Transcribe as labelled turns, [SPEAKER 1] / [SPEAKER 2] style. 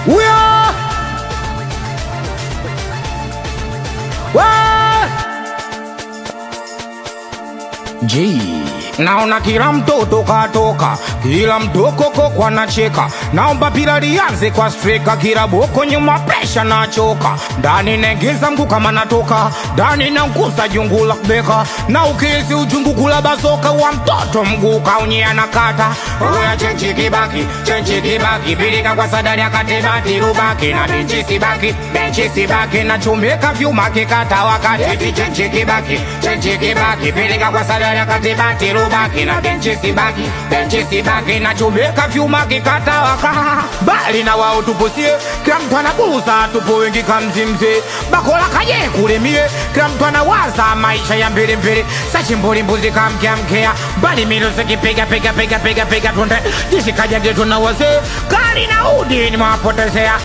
[SPEAKER 1] Uya G. Naona kila mtoto katoka, kila mtoko kwa nacheka. Naomba pila lianze kwa streka, kila boko nyuma presha na choka. Ndani negeza mgu kama natoka, ndani na nkusa jungu la kubeka. Na ukisi ujungu kula basoka, wa mtoto mgu kaunye anakata. Uya chenchi kibaki, bilika kwa sadari akatebati rubaki. Na benchi sibaki, na chumeka vyuma kikata wakati. Chenchi kibaki, bilika kwa sadari akatebati rubaki. Na benchi sibaki, na chumeka vyuma kikata waka. Bali na wao tuposie, kila mtu anabusa tupo wengi kamzimze. Bakola kaje kulemie, kila mtu anawaza maisha ya mbele. Sachi mbuli mbuzi kamkea, bali milo seki pega tonde. Jisi kaja geto na waze, kali na udi ni mapotezea.